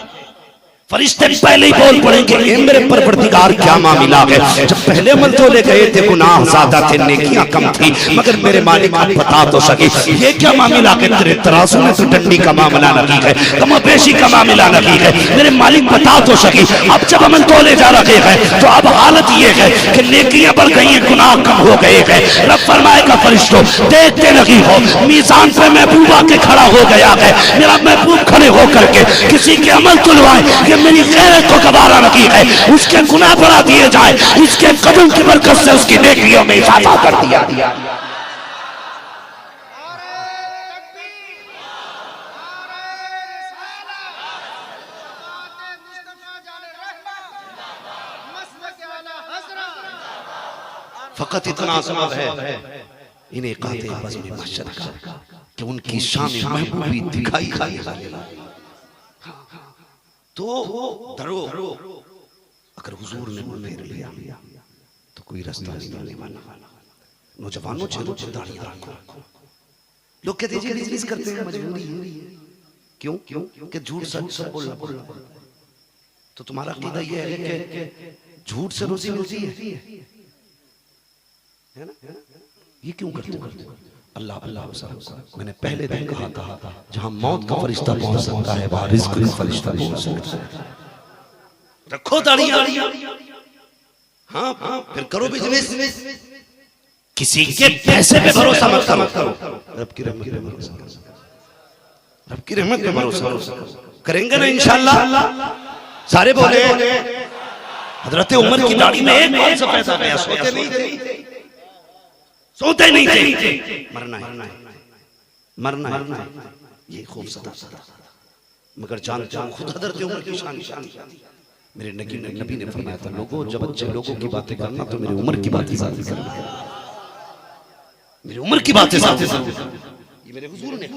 फरिश्ते पहले ही बोल पड़ेंगे ए मेरे परवरदिगार क्या मामला है, जब पहले अमल तोले गए थे गुनाह ज्यादा थे, नेकियां कम थी, मगर मेरे मालिक आप बता तो सके ये क्या मामला है? तेरे तराजू में तो डंडी का मामला नहीं है, कमोबेशी का मामला नहीं है, मेरे मालिक बता तो सके। अब जब अमल तोले जा रहे हैं तो अब हालत ये है कि नेकियां बढ़ गई हैं, गुनाह कम हो गए हैं। रब फरमाएगा फरिश्तों देखते लगी हो, मीज़ान पे महबूबा के खड़ा हो गया है, मेरा महबूब खड़े होकर के किसी के अमल तुलवाए, मेरी गैरत को गवारा नहीं है, उसके गुनाह बढ़ा दिए जाए, इसके कदम की बरकत से उसकी नेकियों में इजाफा कर दिया। फकत इतना सबब है इन्हें काते बज़्म महशर का कि उनकी शान महबूबी दिखाई जाए। तो डरो, अगर हुजूर ने मुंह फेर लिया तो कोई रास्ता नहीं मिलने वाला। नौजवानों चेहरों पर दाढ़ियां रखो। लोग कहते हैं बिजनेस करते हैं, मजबूरी है। क्यों? कि झूठ सच सब बोलना। तो तुम्हारा अकीदा ये है कि झूठ से रोजी मिलती है ना? ये क्यों करते हो? अल्लाह अल्लाह, मैंने पहले दिन कहा था जहां मौत का फरिश्ता पहुंच सकता है वहां रिज़्क़ का फरिश्ता पहुंच सकता है। रखो दाढ़ियां, हाँ फिर करो बिजनेस, किसी के पैसे पे भरोसा मत करो, रब की रहमत पे भरोसा करो, रब की रहमत पे भरोसा करेंगे ना इंशाअल्लाह। सारे बोले हजरत उमर की दाढ़ी में एक बात से पैसा गया, सोते नहीं थे, मरना है, ये खूब सदा मगर जानते हो खुद हजरत उमर की शान। मेरे नबी ने फरमाया था लोगों जब अच्छे लोगों की बातें करना तो मेरी उम्र की बातें साथ करना, मेरी उम्र की बातें साथ, ये मेरे हुजूर ने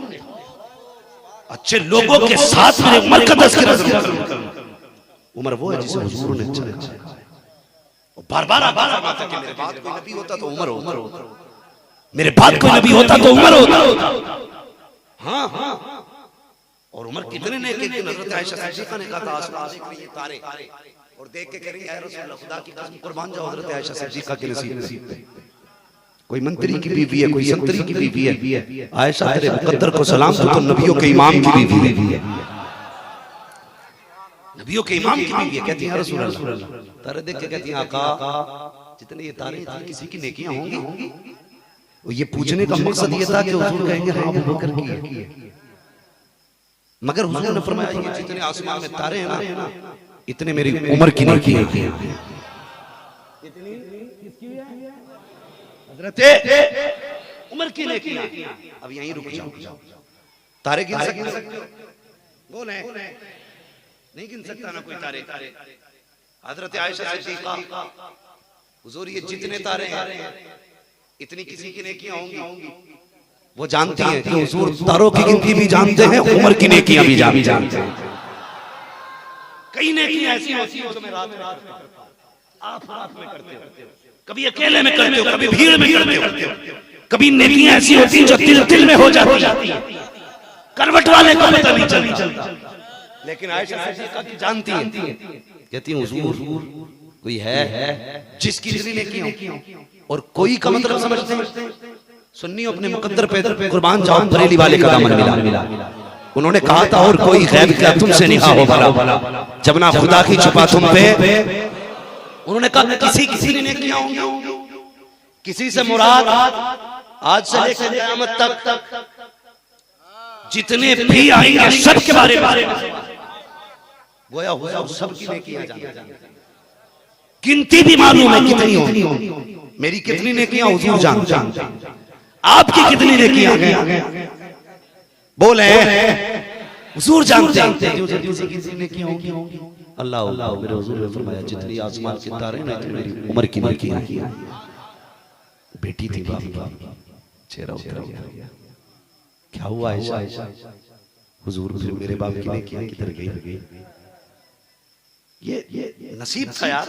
अच्छे लोगों के साथ मेरे उम्र का तज़किरा करना। उम्र वो है जिसे हुजूर ने चुना। बार-बार फरमाता कि मेरे बाद कोई नबी होता तो उमर होता, मेरे बाद कोई नबी होता तो उमर होता। हाँ हाँ, और उमर कितने ने कि हजरत आयशा सिद्दीका ने कहा था आसमान देख रही है तारे, और देख के कह रही है रसूल अल्लाह खुदा की कसम कुर्बान जाओ हजरत आयशा सिद्दीका के नसीब पे। कोई मंत्री की बीवी है, कोई संतरी की बीवी है, आयशा तेरे मुकद्दर को सलाम तो नबियों के इमाम की बीवी है, नबियों के इमाम की बीवी है। कहती है रसूल अल्लाह, तारे देख के कहती है आका जितने ये तारे इतनी किसी की नेकियां होंगी। ये पूछने का मकसद ये था कि हुजूर कहेंगे हाँ अबू बकर की है, मगर हुजूर ने फरमाया ये जितने आसमान में तारे हैं ना इतने मेरी उम्र की नेकी है। हजरत उम्र की नेकी। अब यहीं रुक जाओ, तारे गिन सकते हो? बोले नहीं गिन सकता ना कोई तारे। हजरत आयशा सिद्दीका हुजूर ये जितने तारे हैं इतनी किसी की नेकियां होंगी। वो जानती हैं कि हुजूर तारों की गिनती भी जानते हैं, उम्र की नेकियां भी जानते हैं। कई नेकियां ऐसी होती हैं जो मैं रात में करते हो, कभी अकेले में करते हो, कभी भीड़ में करते हो, कभी नेकियां ऐसी होती हैं जो दिल में हो जाती है, करवट वाले को पता नहीं चलता, लेकिन आयशा सिद्दीका जानती है। कहती है हुजूर कोई है जिसकी इतनी नेकियां, और कोई का मतलब समझते हैं सुन्नी अपने मुकद्दर पे कुर्बान जाओ बरेली वाले का दामन मिला। उन्होंने कहा था और कोई गैब का तुमसे निहा हो भला, जब ना खुदा की छुपा तुम पे। उन्होंने कहा किसी ने किया होंगे, किसी से मुराद आज से लेकर क़यामत तक जितने भी आएंगे सब के बारे में गोया हुआ सबकी नेकियां जानते, गिनती भी मालूम है कितनी होंगी। मेरी कितनी नेकियां हुजूर जानते, आपकी कितनी नेकियां हैं बोले हुजूर जानते हैं। किसी नेकियां होंगी अल्लाह मेरे हुजूर ने फरमाया जितनी आसमान के तारे हैं इतनी मेरी उम्र की नेकियां। बेटी थी चेहरा उतर गया, क्या हुआ आयशा? हुजूर मेरे बाप की नेकियां किधर गई? ये नसीब था यार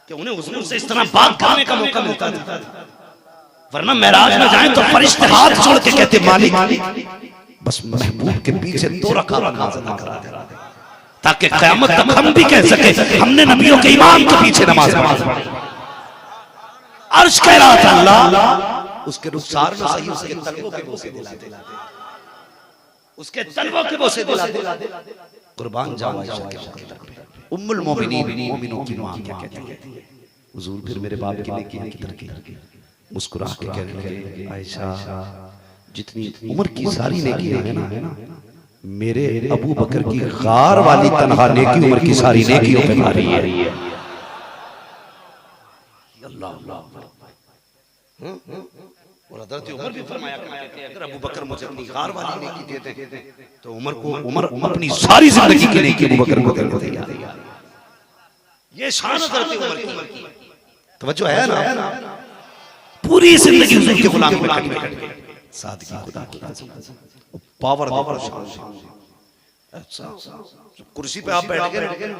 कि उन्हें हुजूर से इस तरह बात करने का मौका मिलता था, वरना मेराज में जाएं तो फरिश्ते हाथ जोड़ के कहते मालिक बस महबूब के पीछे 2 रकात नमाज अदा करा दे, ताकि क़यामत तक हम भी कह सके हमने नबियों के इमाम के पीछे नमाज पढ़ी। अर्श कह रहा था अल्लाह उसके रुखसार में सही उसके तलवों के बोसे दिलाते, उसके तलवों के बोसे दिलाते। कुर्बान जाओ आयशा के मुकद्दर पे, उम्मुल मोमिनीन मोमिनों की मां क्या कहती है? हुजूर फिर मेरे बाप की नेकियां किधर गई? मुस्कुरा के कहने लगे आयशा जितनी उम्र की सारी नेकियां है ना मेरे अबू बकर की गार वाली तनहा नेकी उम्र की सारी नेकियों पे भारी है। अल्लाह और हज़रत उमर भी फरमाया करते हैं अगर अबू बकर मुझे अपनी गार वाली नेकी देते तो उमर अपनी सारी जिंदगी की नेकी अबू बकर को दे देगा। ये शान हज़रत उमर की तवज्जो है ना, पूरी जिंदगी हुजूर के गुलाम में कट गई। सादगी खुदा की कसम, पावर अच्छा कुर्सी पे आप बैठ गए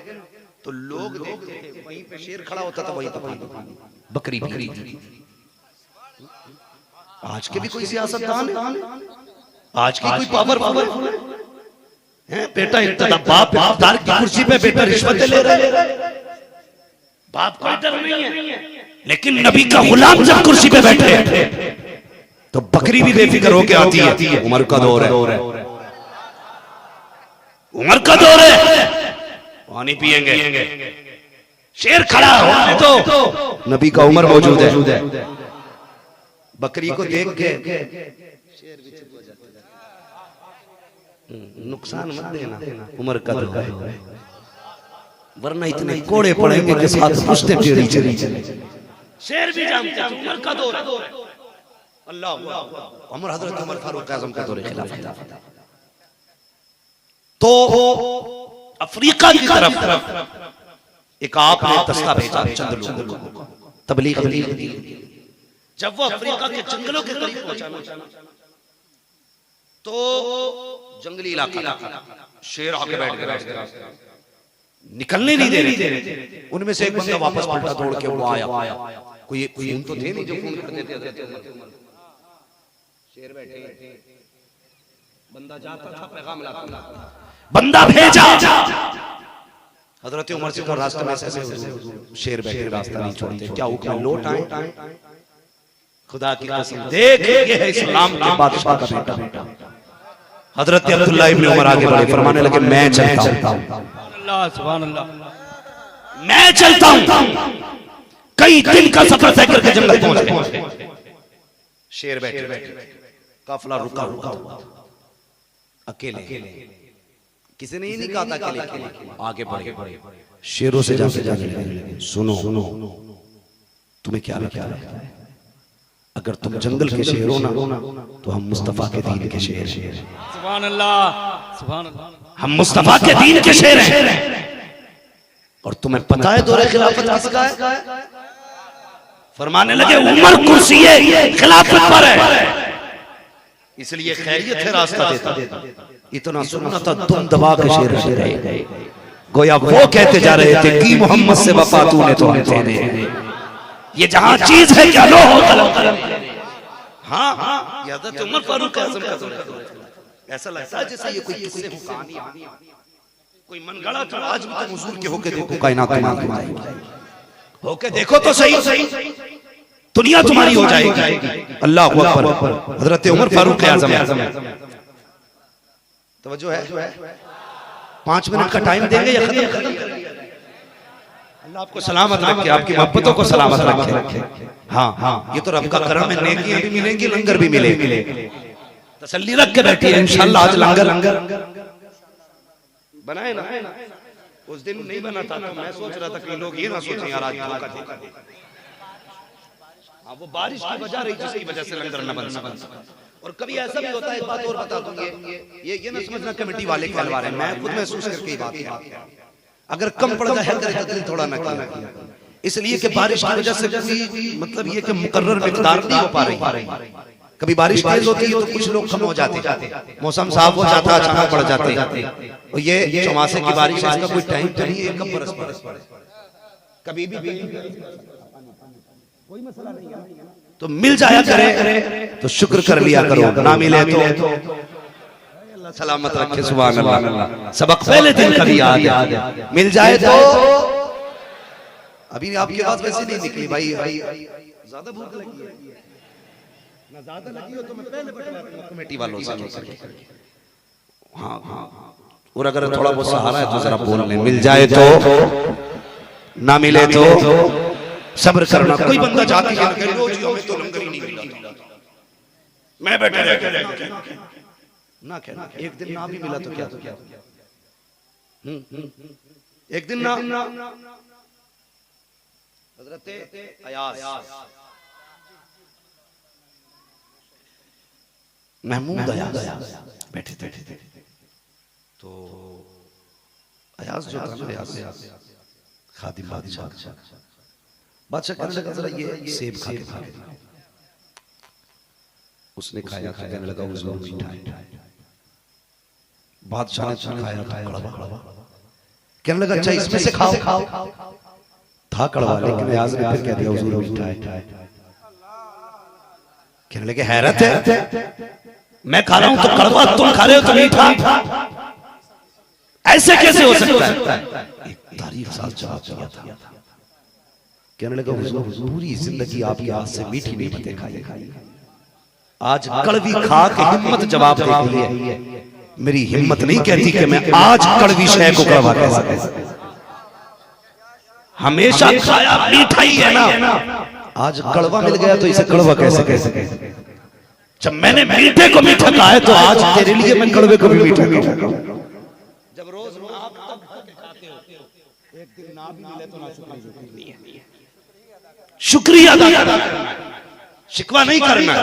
तो लोग देखते थे वहीं पे शेर खड़ा होता था, वहीं पे बकरी थी। आज के भी कोई सियासतदान है, आज की कोई पावर है? बेटा इतना बाप इक़्तिदार की कुर्सी पे बेटा रिश्वतें ले रहे, बाप कोई डर नहीं है, लेकिन नबी का गुलाम जब कुर्सी पे बैठे तो बकरी भी बेफिक्र होके आती है। उमर का दौर है, उमर का दौर है, पानी पिएंगे, शेर खड़ा हो तो नबी का उमर मौजूद है। बकरी को देख के शेर भी चुप हो जाता है, नुकसान मत देना, उमर का दौर है, वरना इतने कोड़े पड़ेंगे के साथ पुश्ते टेढ़ी चली चले। शेर भी जानते हैं उमर का दौर है। अल्लाह उमर हजरत उमर फारूक आज़म का दौर खिलाफत। तो अफ्रीका की तरफ एक आपने दस्ता भेजा चंद लोगों को तबलीग। जब वो अफ्रीका के जंगलों के करीब पहुंचा तो जंगली इलाका शेर आके बैठ गया, निकलने नहीं दे रहे। उनमें से एक बंदा वापस पलटा दौड़ के वो आया, कोई खून तो थे नहीं जो खून कर देते थे। शेर बैठे बंदा जाता था, पैगाम लाता था, बंदा भेजा। हजरत उमर से वो रास्ते में ऐसे शेर बैठे, रास्ता नहीं छोड़ते, क्या हुक्म लौट आए। खुदा की कसम देख, ये है इस्लाम के बादशाह का बेटा। हजरत अब्दुल्लाह इब्न उमर आगे बढ़े, फरमाने लगे मैं चलता हूं, अल्लाह सुभान अल्लाह, मैं चलता हूं। कई दिन का सफर तय करके जंगल पहुंचे। शेर बैठे, काफिला रुका हुआ, अकेले, किसी ने ये नहीं कहा था अकेले, आगे बढ़े। शेरों से जाके लगे, सुनो तुम्हें क्या लगता है, अगर तुम जंगल के शेर हो ना तो हम मुस्तफा के दीन के शेर हैं। सुभान अल्लाह सुभान अल्लाह, हम मुस्तफा के दीन के शेर हैं। और तुम्हें पता है दौरे खिलाफत किसका है? फरमाने लगे उमर कुर्सी खिलाफत पर है, इसलिए खैरियत है रास्ता देता। इतना सुनना था, तुम दबा के शेर रहे। गोया वो कहते जा रहे थे कि मोहम्मद से वफा तूने तो हमसे दे, ये जहां चीज है क्या लो हो कलम। हाँ, हज़रत उमर फारूक आज़म का ऐसा लगता है जैसे ये कोई किस्से की कहानी, कोई मनगढ़ा। तो आज भी तुम हुजूर के होके देखो, कायनात तुम्हारी होके देखो तो सही, दुनिया तुम्हारी हो जाएगी। अल्लाह अकबर। हज़रत उमर फारूक आज़म है। तवज्जो है, 5 मिनट का टाइम देंगे या खत्म कर देंगे? अल्लाह आपको सलामत रखे, आपकी मोहब्बतों को सलामत रखे। हाँ, ये तो रब का करम है, नेकियां भी मिलेंगी, लंगर भी मिलेंगे। तसल्ली रख के बैठिए, इंशाअल्लाह आज लंगर बनाए ना। उस दिन नहीं बना था तो मैं सोच रहा था कि लोग ये ना सोचें यार आज धोखा दे। हाँ, वो बारिश की वजह रही जिसकी वजह से लंगर न बन सका। और कभी ऐसा भी होता है, एक बात और बता दूं, ये ना समझना कमेटी वाले कहलवा रहे हैं, मैं खुद महसूस करके ये बात है, अगर कम पड़ जाए तो थोड़ा ना किया, इसलिए कि बारिश की वजह से कोई मतलब ये कि मुकर्रर मिकदार नहीं हो पा रही। कभी बारिश तेज होती है तो कुछ लोग कम हो जाते, मौसम साफ हो जाता है, अचानक बढ़ जाते। और ये चौमासे की बारिश है, इसका कोई टाइम तो नहीं है, कब बरस पड़े, कभी भी कोई मसला नहीं है। तो मिल जाया करे तो शुक्र कर लिया करो, ना मिले तो अल्लाह सलामत रखे। सुभान अल्लाह। सबक पहले दिन कभी याद है, मिल जाए तो। अभी आपकी आवाज वैसे नहीं निकली भाई, ज्यादा भूख लगी है ना, ज्यादा लगी हो तो मैं पहले बटवा कमेटी वालों से। हाँ, और अगर थोड़ा बहुत सहारा है तो जरा बोल ले, मिल जाए तो, ना मिले तो सब्र करना। कोई बंदा जाती है रोज हमें तो लंगर ही नहीं मिला, मैं बैठे ना कहना, एक दिन ना भी मिला तो क्या, एक दिन ना। हज़रत अयास महमूद अयास बैठे थे, तो अयास जो था ना, अयास खादिम बादशाह कहने लगा जरा ये सेब खा के। उसने खाया, कहने लगा हुजूर मीठा है। बादशाह ने खाया, कड़वा। कहने लगा अच्छा इसमें से खाओ। था कड़वा, लेकिन अयाज ने फिर कह दिया हुजूर मीठा है। कहने लगे हैरत है, मैं खा रहा हूं तो कड़वा, तुम खा रहे हो तो मीठा, ऐसे कैसे हो सकता है? एक तारीफ साल जवाब दिया था। कहने लगा हुजूर पूरी जिंदगी आपकी हाथ से मीठी नेमतें खाई, आज कड़वी खा के हिम्मत जवाब दे रही है। मेरी हिम्मत नहीं कहती कि मैं आज कड़वी शय को कड़वा कह सकूं। हमेशा खाया मीठा ही है ना, आज कड़वा मिल गया तो इसे कड़वा कैसे कह सके? जब मैंने मीठे को मीठा कहा है तो आज तेरे लिए मैं कड़वे को भी मीठा कहूं। जब रोज आप तब खाते हो, एक दिन ना भी मिले तो ना शुक्रिया अदा करना, शिकवा नहीं करना।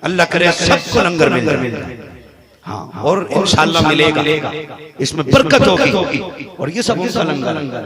अल्लाह करे सबको लंगर मिल जाए। हाँ, और इंशाअल्लाह मिलेगा, इसमें बरकत होगी। और ये सब उनका लंगर